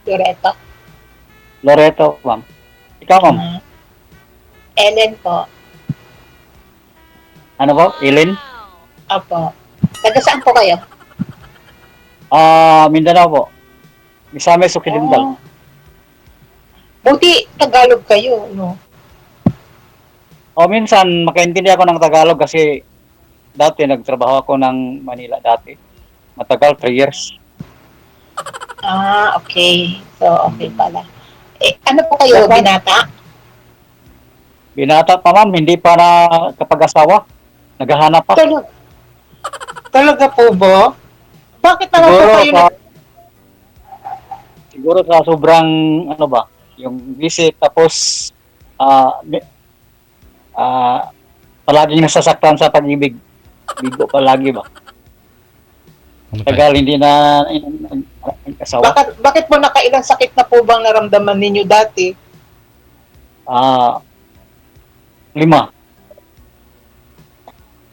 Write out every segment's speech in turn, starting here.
Loreto. Loreto, ma'am. Ikaw, ma'am. Ah, Ellen po. Ano po? Ilin? Opo. Taga saan po kayo? Mindanao po. Misamis Occidental. Oh, buti Tagalog kayo, no? O minsan, makaintindi ako ng Tagalog kasi dati nagtrabaho ako ng Manila dati. Matagal, 3 years. Ah, okay. So, okay Hmm. pala. Eh, ano po Yes, kayo, ma'am. binata? Binata pa, ma'am. Hindi pa na kapag asawa. Naghahanap pa. Talaga, talaga po ba? Bakit naman po Siguro kayo sa siguro sa sobrang ano ba, yung visit tapos ah uh, palaging nasasaktan sa pag-ibig. Bigo palagi ba? Ano pa? Tagal hindi na asawa. bakit po nakailang sakit na po bang naramdaman ninyo dati? Ah, 5.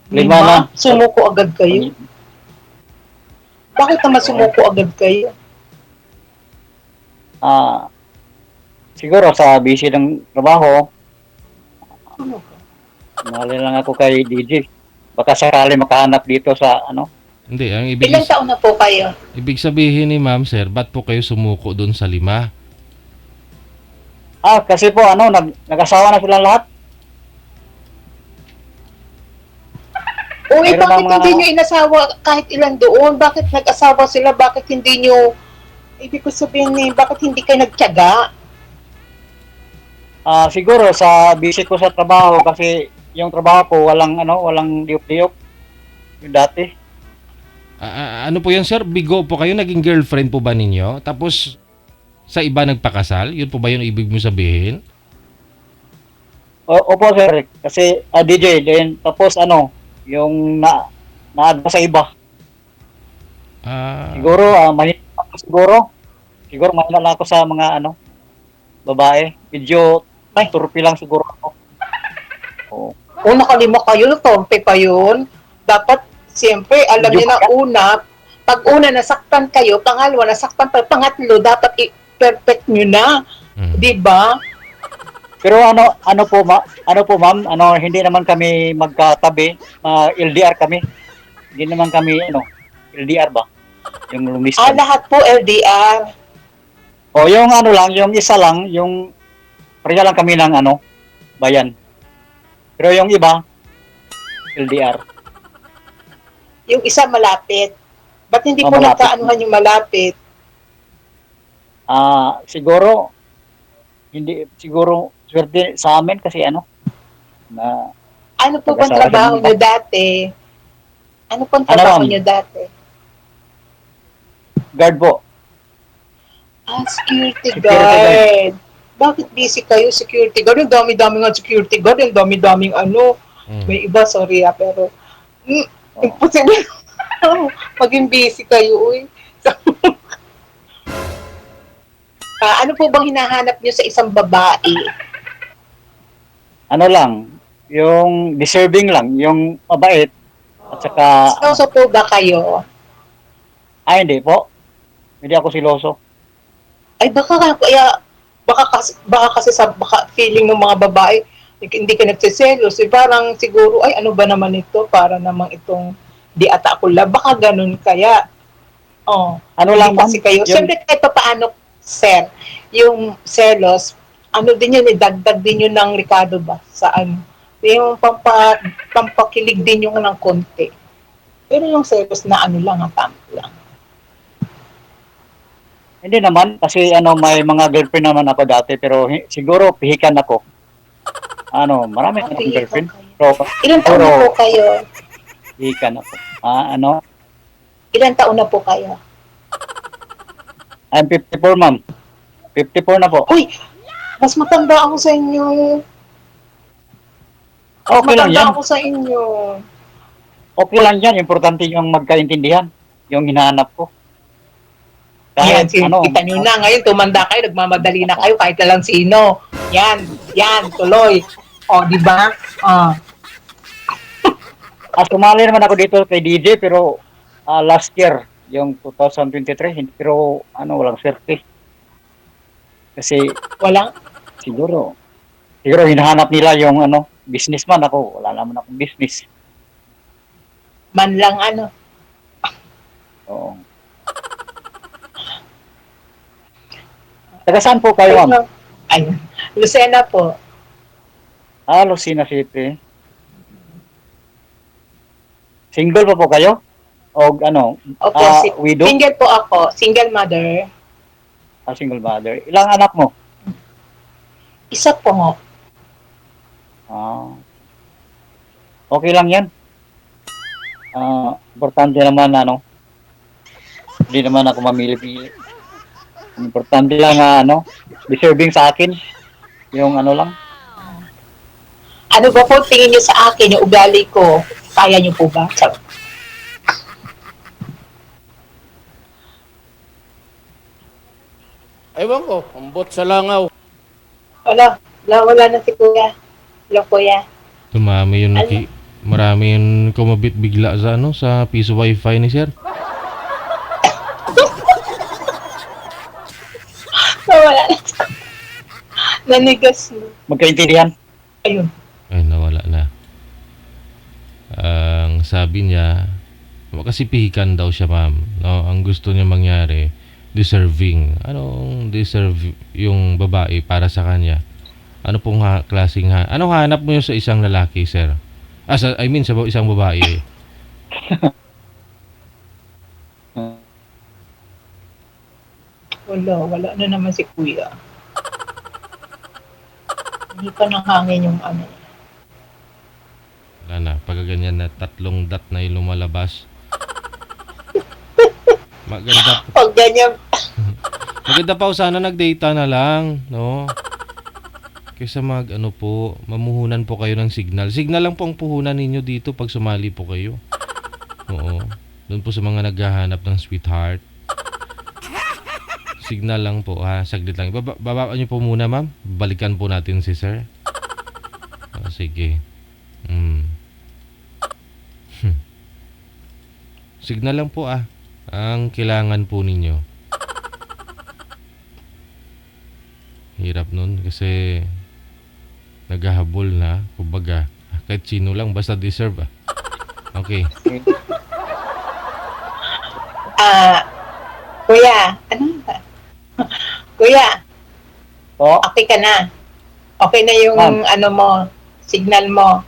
5 na. Lima? Sumuko agad kayo? Bakit naman sumuko agad kayo? Ah, siguro sa busy ng trabaho, Ano ba? nali lang ako kay DJ. Baka sakali makahanap dito sa ano. Hindi, ang Ilang taon na po kayo? ibig sabihin ni ma'am, sir, ba't po kayo sumuko doon sa 5? Kasi po ano, nag-asawa na silang lahat. Uy, Mayroon bakit ng mga hindi nyo inasawa kahit ilan doon? Bakit nag-asawa sila? Bakit hindi nyo, ibig ko sabihin bakit hindi kayo nagtiyaga? siguro sa busy ko sa trabaho kasi yung trabaho ko walang ano, walang diop-diop yung dati. Ano po yan, sir? Bigo po kayo? Naging girlfriend po ba ninyo? Tapos, sa iba nagpakasal? Yun po ba yung ibig mo sabihin? Opo sir, kasi DJ then tapos ano, yung naagpa sa iba. Ah, Siguro mahina ako siguro. Siguro mahina lang ako sa mga ano, babae. Medyo Ay, turpi lang siguro ako. Oo. nakalima kayo, torpe pa yun. Dapat, siyempre, alam Medyo niyo na pagka, pag una nasaktan kayo, pangalawa nasaktan pa, pangatlo, dapat i-perfect nyo na. mm. Di ba? pero ano po ma'am, ano hindi naman kami magkatabi, LDR kami. Hindi naman kami ano, LDR ba? Yung long distance. Lahat po LDR. O yung ano lang, yung isa lang, yung pareha lang kami ng ano, bayan. Pero yung iba, LDR. Yung isa malapit. Ba't hindi po Malapit. nagkaanuhan yung malapit? Siguro hindi siguro swerte sa amin kasi ano na Ano po bang pag-asawa siya ng trabaho iba. nyo dati? Ano pong Ano trabaho ma'am? nyo dati? Guard po. Security Security guard. guard. Bakit busy kayo, security guard? Ang dami-dami nga security guard, ang dami-daming ano. Mm. May iba, sorry pero Oh. imposible maging busy kayo, uy. So, ano po bang hinahanap nyo sa isang babae? Ano lang, yung deserving lang, yung mabait at saka ano. Siloso po ba kayo? Hindi po. Hindi ako siloso. Ay, baka kasi feeling ng mga babae, hindi ka nagsiselos. Parang siguro, ay, ano ba naman ito? Para namang itong di ata ako love. Baka ganun kaya. Oh, Ano hindi lang ma'am, kasi kayo. yung Siyempre, kahit pa paano, sir, yung selos, ano din yun, dagdag din yun ng Ricardo ba? Saan? Yung pampakilig din yung ng konti. Pero yung selos na ano lang, tama lang. hindi naman kasi ano may mga girlfriend naman ako dati pero siguro pihikan ako. Ano, marami na akong Okay, girlfriend. okay. Pero Ilan taon na po siguro kayo? pihikan ako. Ano, Ilan taon na po kayo? I'm 54 ma'am. 54 na po. Uy, mas matanda ako sa inyo. Mas Okay lang yan. matanda ako sa inyo. Okay lang yan. Importante yung magkaintindihan. Yung hinahanap ko. Yan, Kahit ano, kita nyo na. Ngayon, tumanda kayo, nagmamadali na kayo, kahit na lang sino. Yan, tuloy. O, di ba? sumali naman ako dito kay DJ pero last year, yung 2023, pero ano, walang swerte. Kasi Walang siguro hinahanap nila yung ano, businessman ako. Wala naman akong business. man lang ano. Oo. Taga saan po kayo, ma'am? Ayun. Lucena po. Lucena City. Single pa po kayo? O ano, Opo, widow? single po ako. Single mother. Single mother. Ilang anak mo? Isa po nga. Ah, okay lang yan. Importante naman ano, hindi naman ako mamili-pili. Importante lang ano, deserving sa akin. Yung ano lang. Ano ba po tingin niyo sa akin, yung ugali ko? Kaya niyo po ba? Ewan ko, ambot sa langaw. Wala na si kuya. Hello, kuya. Tumami yung marami yung kumabit bigla sa ano sa piso wifi ni sir. Wala na. Nanigas na. Magkaintindihan. Ayun. Ay, nawala na. Ang sabi niya, kasi pihikan daw siya, ma'am. No, ang gusto niya mangyari, deserving. Anong deserve yung babae para sa kanya? Ano pong klaseng anong hanap mo yun sa isang lalaki, sir? I mean, sa isang babae. Wala na naman si kuya. Hindi pa nangangin yung ano. Wala na. Pag ganyan na tatlong dot na yung lumalabas. Maganda. Pag ganyan, Maganda pa sana nag-data na lang, no? Kaysa ano po, mamuhunan po kayo ng signal. Signal lang po ang puhunan ninyo dito pag sumali po kayo. Oo. Doon po sa mga naghahanap ng sweetheart. Signal lang po ha, saglit lang. Babaan niyo po muna, ma'am. Balikan po natin si sir. Sige. Signal lang po ang kailangan po ninyo. Hirap nun kasi naghahabol na, kumbaga, kahit sino lang, basta deserve Okay. kuya, ano ba? Kuya, Oo. okay ka na. Okay na yung ano mo, signal mo.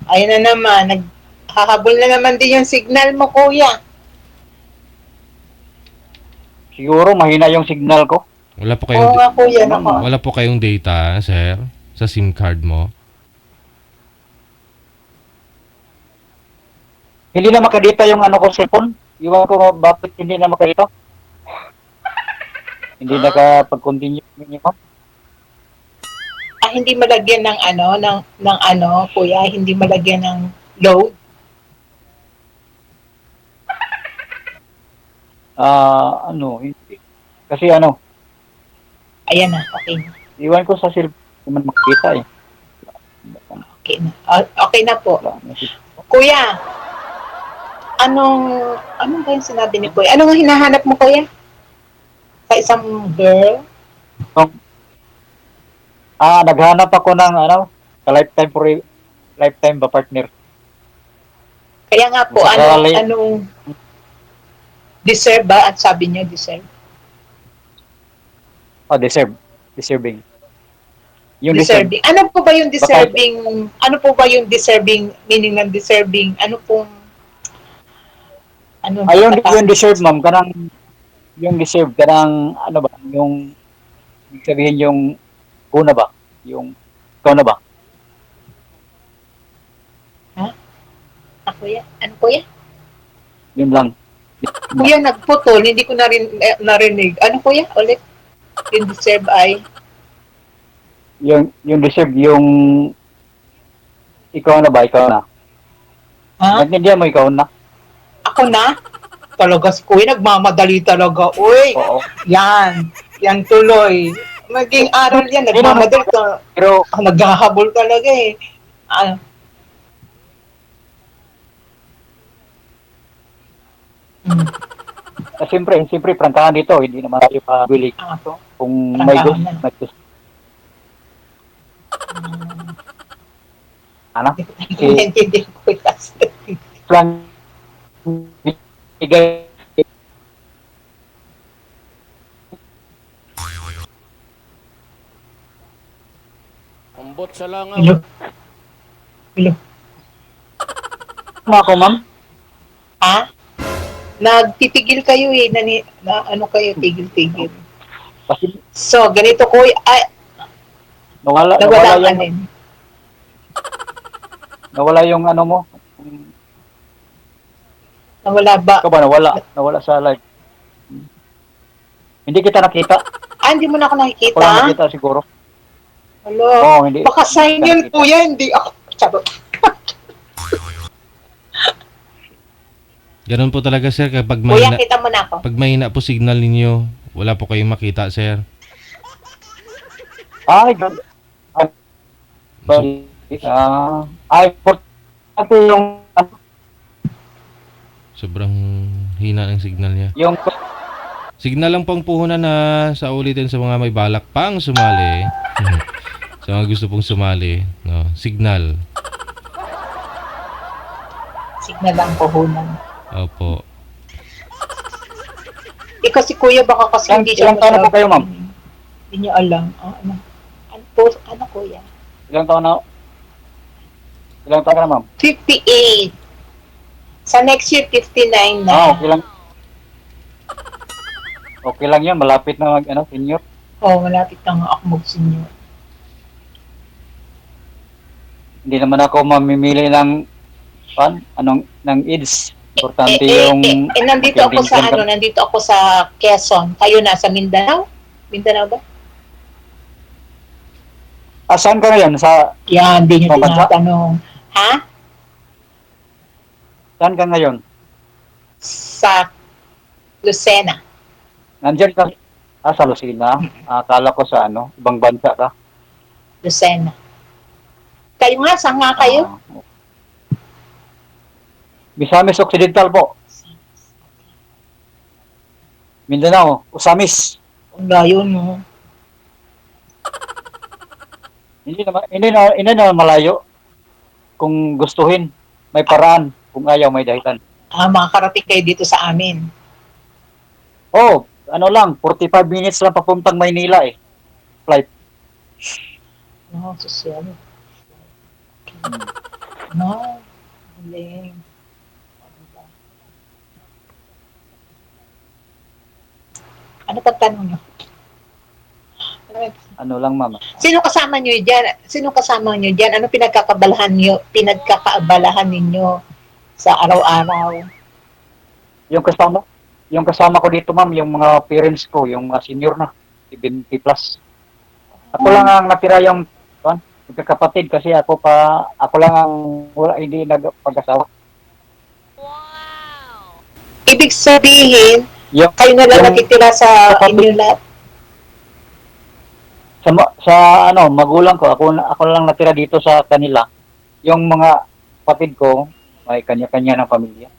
Ayun na naman, naghahabol na naman din yung signal mo, kuya. Siguro mahina yung signal ko. Wala po Oo kayong nga, kuya, nako. wala po kayong data, sir, sa SIM card mo. Hindi na makadita yung ano ko cellphone. Iwan ko bakit hindi na makadita. Hindi nakapag-continue minimum. Hindi malagyan ng ano, ng ano, kuya, hindi malagyan ng load. Hindi. Kasi ano, Ayan na, okay na. iwan ko sa cellphone naman makita eh. Okay na. Okay na po. Kuya, anong ba yung sinabi ni kuya? Ano nga hinahanap mo, kuya? Sa isang girl? Naghanap ako ng ano, lifetime ba partner. Kaya nga po, anong deserve ba? At sabi niyo, deserve. Deserving. Yung Deserving. Ano po ba yung deserving? Ano po ba yung deserving, meaning ng deserving? Ano pong yung deserve, ma'am, yung deserve, ano ba, yung, ibig sabihin yung, una ba? Yung, ikaw na ba? Kuya? Ano, kuya? Yun lang. Kuya, nagputol. Hindi ko narinig. Ano, kuya? Ulit. Yung deserve ay? Yung deserve, yung, ikaw na ba? Ikaw na. Naintindihan mo, ikaw na? Ako na? Talaga si kuya, nagmamadali talaga. Uy, Oo. Yan tuloy. Maging aral yan, nagmamadali ka. Pero, Naghahabol talaga eh. Siyempre, prangkahan dito, hindi naman tayo pabili. Ah, Kung may gusto, prangkahan na. may gusto. Hmm, Ano? Hindi ko kasi. Lang, bigay, Ambot sa langaw. Hello? Hello? ako, ma'am. Ha? Nagtitigil kayo eh. Ano kayo, tigil-tigil. Kasi So, ganito ko, ay, nawala nawala ka yung, din. nawala yung ano mo. Nawala ba? Ikaw ba nawala sa live. Hindi kita nakita. Ah, hindi mo na ako Ako lang nakikita? nakita siguro. Hello? Oo, hindi. Baka sign Hindi yun, nakita. kuya. Hindi ako. Charot. Ganun po talaga sir kapag Kuya, mahina, kita mo na ako. pag mahina po signal ninyo, wala po kayong makita sir. Ay, gan- ay, importante yung, Sobrang hina ng signal niya. yung, Signal lang pong puhunan na sa ulitin sa mga may balak pang sumali. Sa mga gusto pong sumali, no? Signal. Signal lang puhunan. Opo. Kasi kuya, baka kasi Ilang- hindi siya ilang taon na po kayo, ma'am? Hindi niyo alam. Ah, ano kuya? ilang taon ka na, ma'am? 58. Sa next year, 59 na. Okay lang. Okay lang yan, malapit na senior. Oh, malapit na nga ako mag-senior. Hindi naman ako mamimili ng ng AIDS. Importante yung Nandito ako sa nandito ako sa Quezon. Kayo nasa Mindanao? Mindanao ba? Saan ka ngayon? Yan, hindi niyo Ibang bansa? tinatanong. Ha? Saan ka ngayon? Sa Lucena. Nandiyan ka sa Lucena. Akala ko sa ibang bansa ka. Lucena. Kayo nga, saan nga kayo? Misamis Occidental po. Mindanao, Usamis. Ang layo, no? Hindi naman malayo. Kung gustuhin, may paraan. Kung ayaw, may dahilan. Makakarating kayo dito sa amin. Oh, 45 minutes lang papuntang Maynila eh. Flight. No, social. No, galing. Ano pagtanong nyo? Ano lang, mama. Sino kasama nyo dyan? Sino kasama nyo dyan? Ano pinagkakaabalahan ninyo sa araw-araw? Yung kasama ko dito, ma'am, yung mga parents ko, yung mga senior na, 70 plus. Ako lang ang natira yung magkakapatid kasi ako lang ang hindi nagpag-asawa. Ibig sabihin, Yung, kayo na lang yung- nakitira sa kapatid- inyo lahat. magulang ko, ako lang natira dito sa kanila. Yung mga kapatid ko, may kanya-kanya ng pamilya.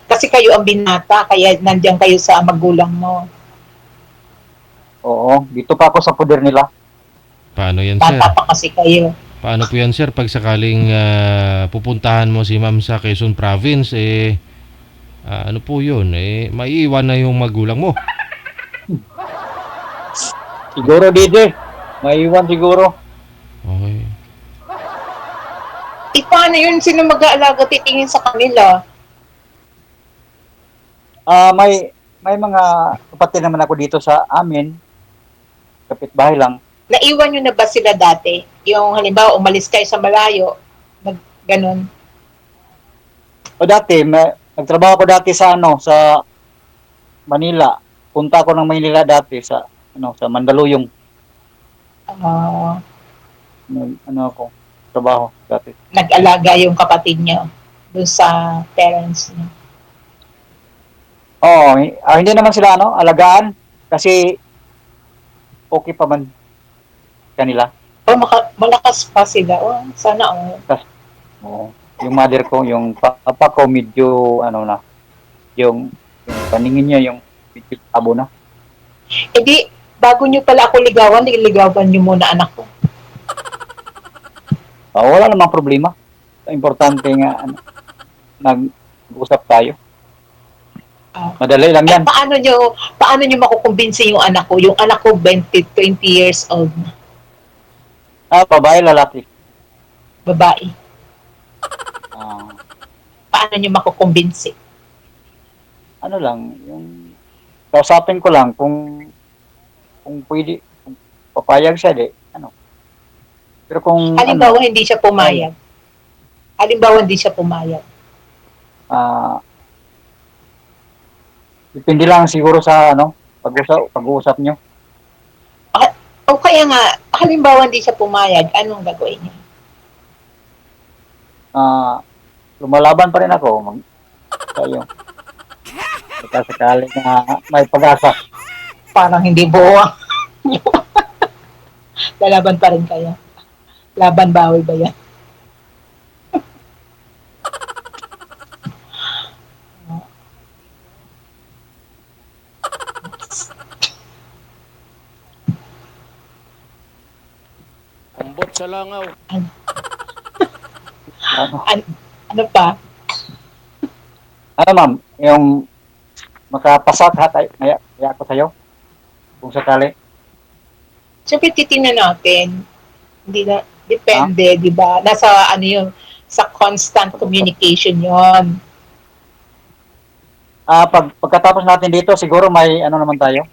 Kasi kayo ang binata, kaya nandiyan kayo sa magulang mo. Oo, dito pa ako sa poder nila. Paano yan sir? Bata pa kasi kayo. Paano po yan sir pag sakaling pupuntahan mo si ma'am sa Quezon Province ano po yun maiiwan na yung magulang mo. Siguro, DJ. Maiwan siguro. Okay. Paano yun? Sino mag-aalaga titingin sa kanila? May mga kapatid naman ako dito sa amin. Kapitbahay lang. Naiwan nyo na ba sila dati? Yung halimbawa, umalis kayo sa malayo, ganun. O dati, nagtrabaho ko dati sa Manila. Punta ako ng Manila dati sa Mandaluyong. Ako, trabaho dati. Nag-alaga yung kapatid nyo dun sa parents nyo. Oo, hindi naman sila alagaan kasi okay pa man kanila. Malakas pa sila. Sana Oo. Yung mother ko, yung papa ko medyo yung paningin niya, yung medyo tabo na. E di, bago nyo pala ako ligawan, niligawan nyo muna anak ko. Wala namang problema. Importante nga, nag-usap tayo. Ah. Madali lang yan. Paano nyo makukumbinsi yung anak ko? Yung anak ko 20 years old na, Babae, lalaki. babae. Ah, Paano nyo makukumbinsi? ano lang, yung kausapin ko lang kung pwede, kung papayag siya, ano. Pero kung, Halimbawa, hindi siya pumayag. Halimbawa, hindi siya pumayag. Depende lang siguro sa, pag-uusap nyo. O kaya nga, halimbawa, hindi siya pumayag, anong gagawin niya? Lumalaban pa rin ako, tayo. Sakali na may pag-asa. Parang hindi buwang. Lalaban pa rin kayo. Laban bawal ba yan? Ambot sa langaw. Ano, Ano pa? ma'am, yung makapasat kaya ako sa'yo, kung sakali. Siyempre, titingnan natin. Hindi na, depende, di ba? Nasa, ano yun, sa constant communication yon. Pagkatapos natin dito, siguro may, naman tayo,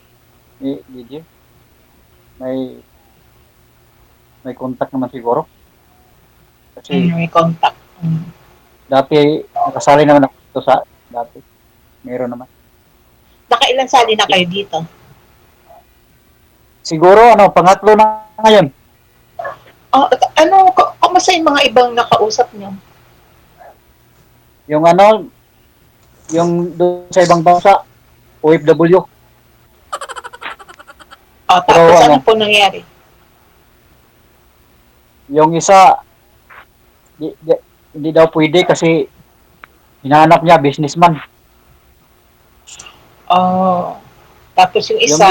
DJ, may contact naman siguro. Kasi, May contact. dati, nakasali naman ako dito dati. Meron naman. Nakailan sali na kayo dito? Siguro, pangatlo na ngayon. Kamusta yung mga ibang nakausap niyo? Yung yung doon sa ibang bansa, OFW. Tapos Pero, ano po nangyari? Yung isa, hindi daw pwede kasi hinahanap niya businessman. Tapos yung isa,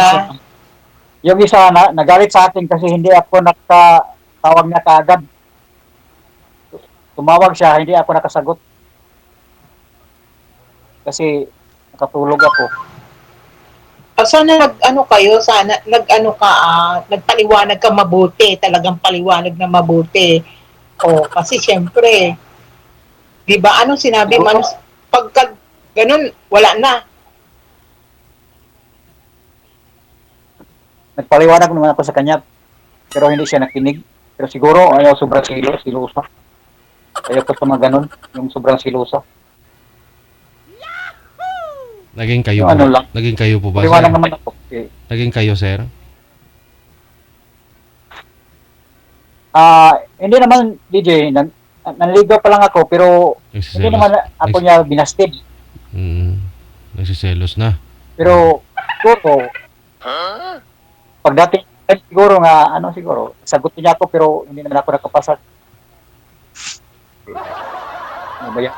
Yung isa nagalit sa akin kasi hindi ako nakatawag niya kaagad. Tumawag siya, hindi ako nakasagot. Kasi nakatulog ako. sana nagpaliwanag ka mabuti, talagang paliwanag na mabuti. Kasi syempre, di ba, anong sinabi mo? Pagka ganun, wala na. Nagpaliwanag naman ako sa kanya, pero hindi siya nakinig. Pero siguro, sobrang silosa. Ayoko sa mga ganun, yung sobrang silosa. Naging kayo Yung po. lang. Naging kayo po ba, Paliwanag sir? naman ako. Okay. Naging kayo, sir? Hindi naman, DJ, nanligaw pa lang ako, pero hindi naman ako niya binastid. Nagsiselos na. Pero, siguro, pagdating, siguro nga, siguro, sagutin niya ako, pero hindi naman ako nakapasa. Ano ba yan?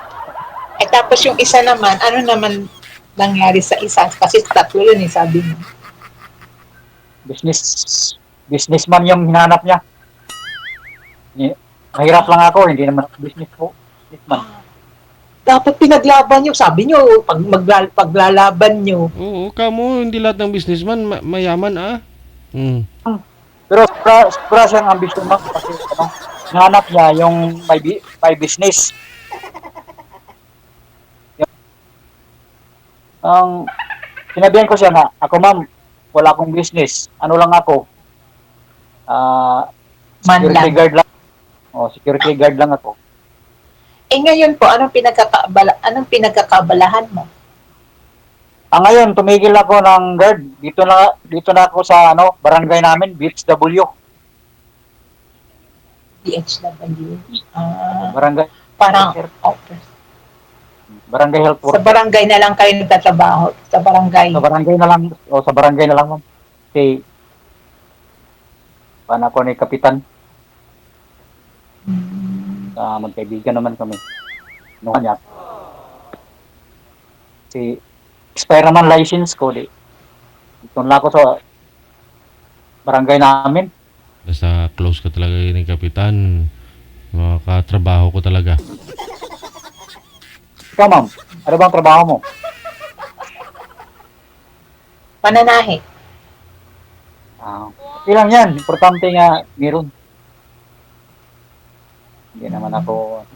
Tapos yung isa naman, ano naman nangyari sa isa? Kasi tatlo yun sabi mo. Businessman yung hinanap niya. Mahirap lang ako, hindi naman ako businessman. Dapat pinaglaban nyo. Sabi nyo, paglalaban nyo. Oo, kamo, hindi lahat ng businessman mayaman, ah. Pero sobra siyang ambisyon mo kasi hinanap niya yung may business. Sinabihan ko siya na, ako ma'am, wala akong business. Ano lang ako? Security guard lang. Security guard lang ako. Ngayon po, anong pinagkakabalahan mo? Ngayon, tumigil ako ng guard. Dito na ako sa barangay namin, BHW. DHW. Barangay. Parang, okay. Barangay health Sa worker. barangay na lang kayo nagtatrabaho. Sa barangay. Sa barangay na lang. Sa barangay na lang. Ma'am. Kasi, paano ako ni Kapitan? Magkaibigan naman kami. Ano kanya? Si expire naman license ko, di. Ito lang ako sa barangay namin. Basta close ka talaga ni Kapitan. Mga katrabaho ko talaga. Ikaw, ma'am, ano bang trabaho mo? Mananahe. Okay lang yan. Importante nga, meron. Hindi naman ako...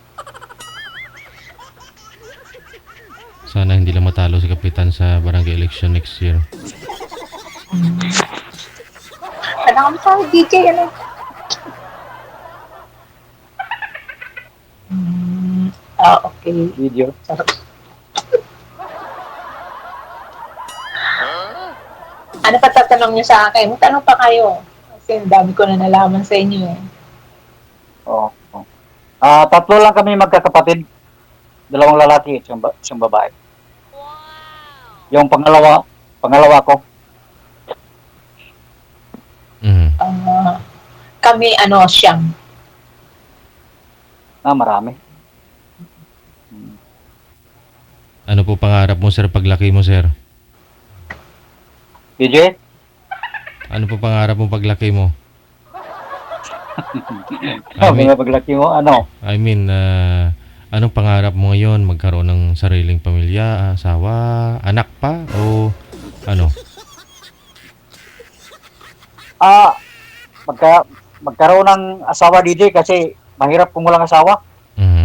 Sana hindi lang matalo si Kapitan sa barangay election next year. Ano ang tawag, DJ? Ano? Okay. video. Sarap. Ano pa tatanong niyo sa akin? Tanong pa kayo. Kasi ang dami ko na nalaman sa inyo eh. Oo. Tatlo lang kami magkakapatid. 2 lalaki at isang babae. Yung pangalawa ko. Mhm. Kami, siyam. Marami. Ano po pangarap mo, sir, paglaki mo, sir? DJ? Ano po pangarap mo paglaki mo? Sabi nga paglaki mo, ano? I mean, anong pangarap mo ngayon? Magkaroon ng sariling pamilya, asawa, anak pa? O ano? Magkaroon ng asawa, DJ, kasi mahirap kung walang asawa.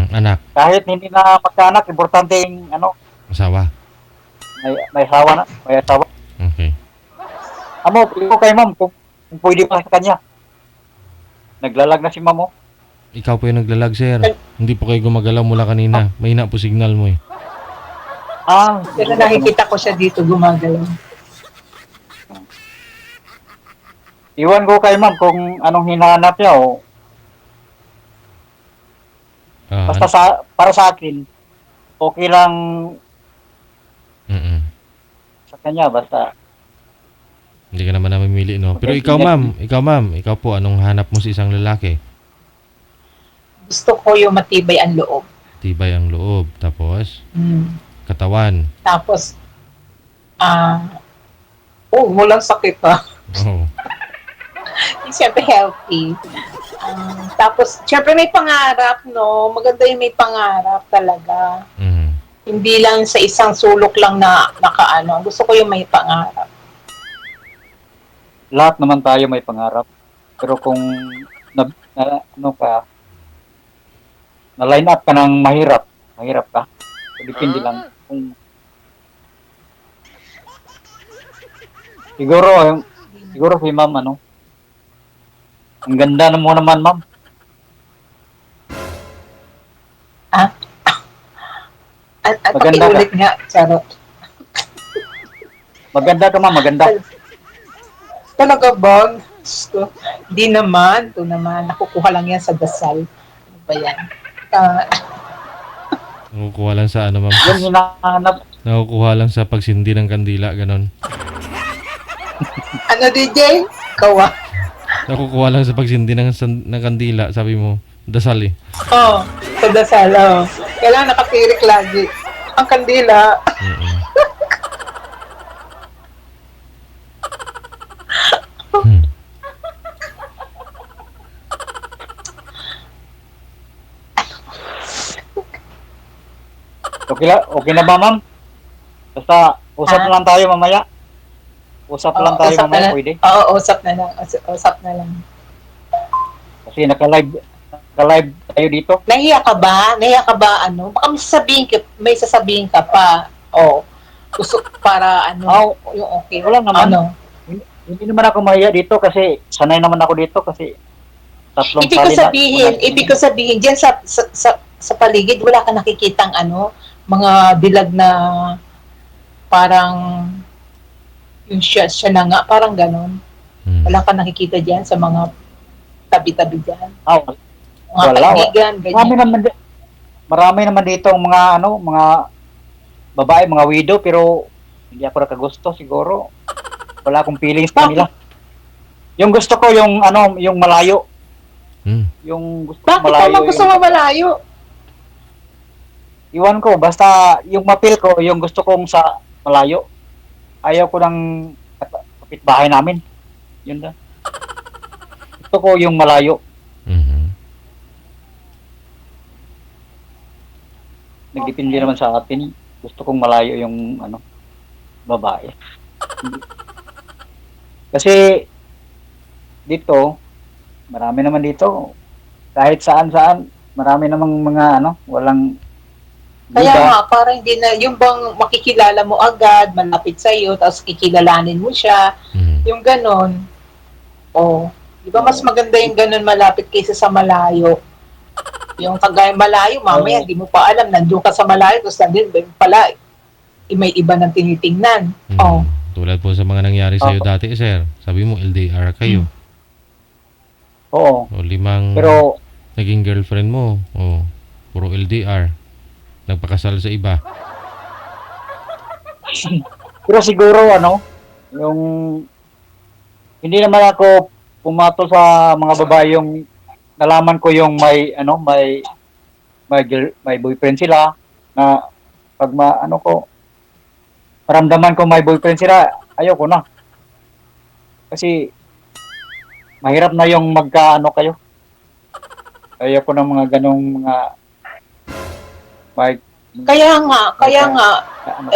Anak, Kahit hindi na magkaanak, importante yung, asawa. may asawa na. May asawa. Okay. Ikaw kay ma'am, kung pwede pa sa kanya. Naglalag na si ma'am, oh. Ikaw po yung naglalag, sir. Hindi po kayo gumagalaw mula kanina. Mahina po signal mo eh. Pero nakikita ko siya dito gumagalaw. Iwan ko kay ma'am kung anong hinahanap niya, oh. Basta para sa akin, okay lang sa kanya, basta. Hindi ka naman namimili, no? Pero ikaw, ma'am, ikaw po, anong hanap mo sa isang lalaki? Gusto ko yung matibay ang loob. Tibay ang loob. Tapos, katawan. Tapos, walang sakit pa. Oh. Siyempre healthy. Tapos, siyempre may pangarap, no? Maganda yung may pangarap talaga. Hindi lang sa isang sulok lang na nakaano. Gusto ko yung may pangarap. Lahat naman tayo may pangarap. Pero kung na line up ka ng mahirap ka. So, depende lang kung siguro si ma'am, ang ganda mo naman, ma'am. At Maganda ka. pakiulit nga, Charot. Maganda ka, ma'am, maganda. Talaga ba? Gusto. Di naman. Ito naman. Nakukuha lang yan sa dasal. Ano ba yan? Nakukuha lang sa ano, ma'am? Yung hinahanap. Nakukuha lang sa pagsindi ng kandila, ganon. Ano, DJ? Kawa. Nakukuha lang sa pagsindi ng kandila, sabi mo. Dasal eh. Oo. Sa dasal. Kailangan nakatirik lagi. Ang kandila. Okay na ba, ma'am? Basta, usap lang tayo mamaya. Usap lang tayo mamaya, pwede. Oo, usap na lang. Usap na lang. Kasi naka-live tayo dito. Nahiya ka ba? Baka may sasabihin ka pa. Gusto para yung okay. Wala naman. Hindi naman ako mahiya dito kasi sanay naman ako dito kasi tatlong Ibig ko sabihin, diyan sa paligid, wala ka nakikitang mga dilag na parang yung siya na nga, parang ganon. Wala ka nakikita diyan sa mga tabi-tabi diyan. Mga kaibigan, ganyan. Marami naman dito mga mga babae, mga widow, pero hindi ako nakagusto siguro. Wala akong feelings sa kanila. Yung gusto ko yung yung malayo. Yung gusto ko Bakit malayo. Bakit gusto mo malayo? Iwan ko, basta yung mapil ko, yung gusto kong sa malayo. Ayaw ko ng kapitbahay namin. Yun na. Gusto ko yung malayo. Mhm. Nagdepende naman sa atin. Gusto kong malayo yung babae. Kasi dito, marami naman dito. Kahit saan-saan, marami namang mga walang Kaya duda. nga, para hindi na, yung bang makikilala mo agad, malapit sa'yo, tapos kikilalanin mo siya, Mhm. yung ganon. Oh, di ba mas maganda yung ganon malapit kaysa sa malayo? Yung kagaya malayo, mamaya, Oo. di mo pa alam, nandun ka sa malayo, tapos nandun pala, may iba nang tinitingnan. Mhm. Oh, Tulad po sa mga nangyari sa'yo Opo. dati, sir. Sabi mo, LDR kayo. Oo. O 5 Pero, naging girlfriend mo. O, puro LDR. Nagpakasal sa iba. pero siguro, yung, hindi naman ako pumatol sa mga babae yung nalaman ko yung may boyfriend sila na pag maramdaman ko may boyfriend sila, ayoko na. Kasi mahirap na yung kayo. Ayoko ng mga ganong mga may kaya nga, ano,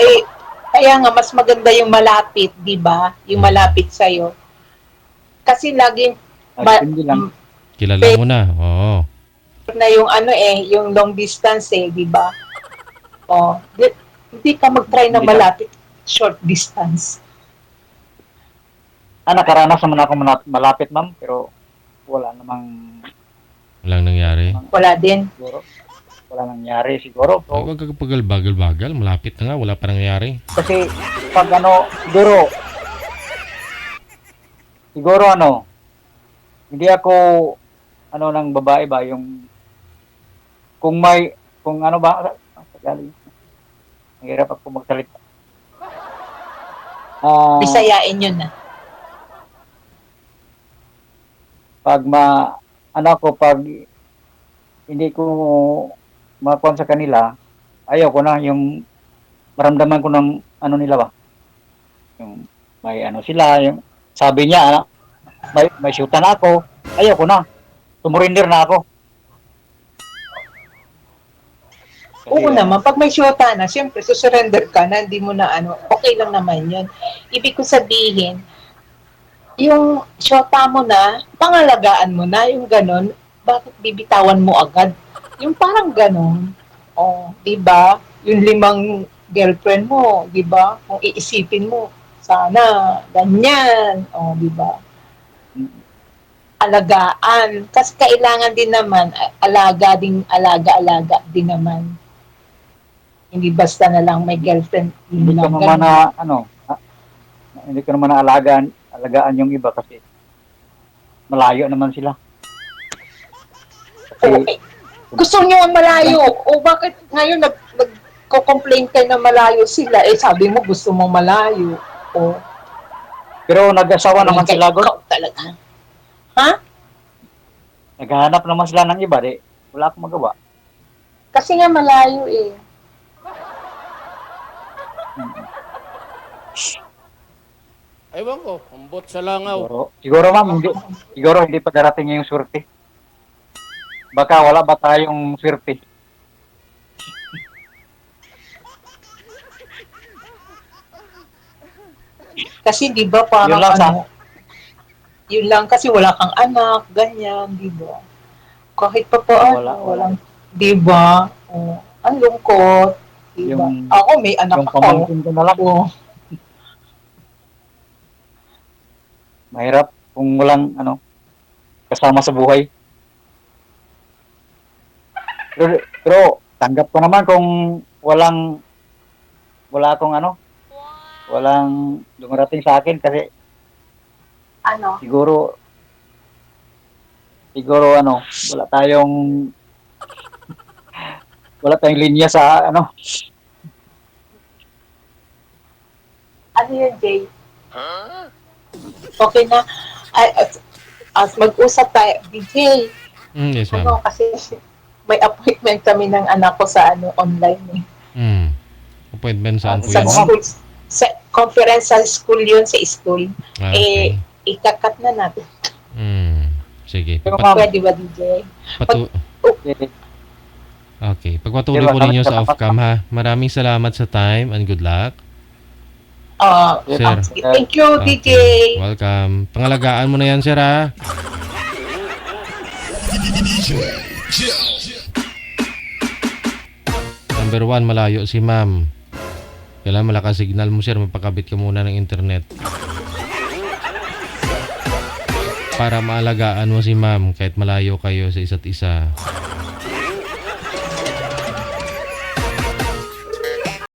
kaya nga, mas maganda yung malapit, di ba? Yung malapit sa'yo. Kasi laging, depende lang. Kilala mo na. Oo. na yung yung long distance di ba? Oh, hindi ka mag-try na Hindi ka- malapit, short distance. Nakaranas naman ako malapit, ma'am, pero wala namang Walang nangyari. Wala din. siguro. Wala nangyari siguro. Ay, So, wag ka bagal-bagal. Malapit na nga. Wala pa nangyari. kasi pag siguro hindi ako ng babae ba yung kung ano ba Tagalog. Mahirap ako magsalita. Bisayain yun na. Pag pag hindi ko makuha sa kanila, ayaw ko na yung maramdaman ko ng nila ba. Yung may sila, yung sabi niya, may shoota na ako, ayaw ko na. Sumurinder na ako. Kasi, Oo naman, pag may syota na, siyempre, susurrender ka na, hindi mo na okay lang naman yun. Ibig ko sabihin, yung syota mo na, pangalagaan mo na, yung ganon, bakit bibitawan mo agad? Yung parang ganon, di ba? Yung 5 girlfriend mo, di ba? Kung iisipin mo, sana, ganyan, di ba? Alagaan. Kasi kailangan din naman, alaga din naman. Hindi basta na lang may girlfriend. hindi ko naman hindi ko naman alagaan yung iba kasi malayo naman sila. Kasi, Gusto nyo ang malayo. O bakit ngayon nagko-complain kayo na malayo sila? Sabi mo gusto mo malayo. pero nag-asawa naman sila, Ikaw talaga. Ha? naghahanap naman sila ng iba, wala akong magawa. Kasi nga malayo Ewan ko, umbot sa langaw. Siguro ma'am, hindi pa darating yung swerte. Baka wala ba tayong swerte? Kasi di ba parang Yun lang yun lang kasi wala kang anak, ganyan, di ba? Kahit pa Wala. walang, di ba? Ang lungkot, di ba? Yung- Ako may anak Yung ako. pamangkin ko na lang. Mahirap kung walang kasama sa buhay. Pero tanggap ko naman kung wala akong walang dumarating sa akin kasi siguro wala tayong linya sa Ano yun, Jay? Okay na. As mag-usap tayo, DJ, Yes, ma'am. kasi may appointment kami ng anak ko sa online eh. Appointment saan po Sa yun? school, sa conference sa school yun, sa school. Okay. Ikakat na natin. Sige. Pero ma'am, Pwede ba, DJ? Okay. Pagpatuloy po ninyo sa off-cam ha. Maraming salamat sa time and good luck. Sir. Sige. Thank you, DJ. Okay. Welcome. Pangalagaan mo na yan, sir ha. Number 1, malayo si ma'am. Kailangan malakas signal mo, sir. Mapakabit ka muna ng internet. Para maalagaan mo si ma'am kahit malayo kayo sa isa't isa.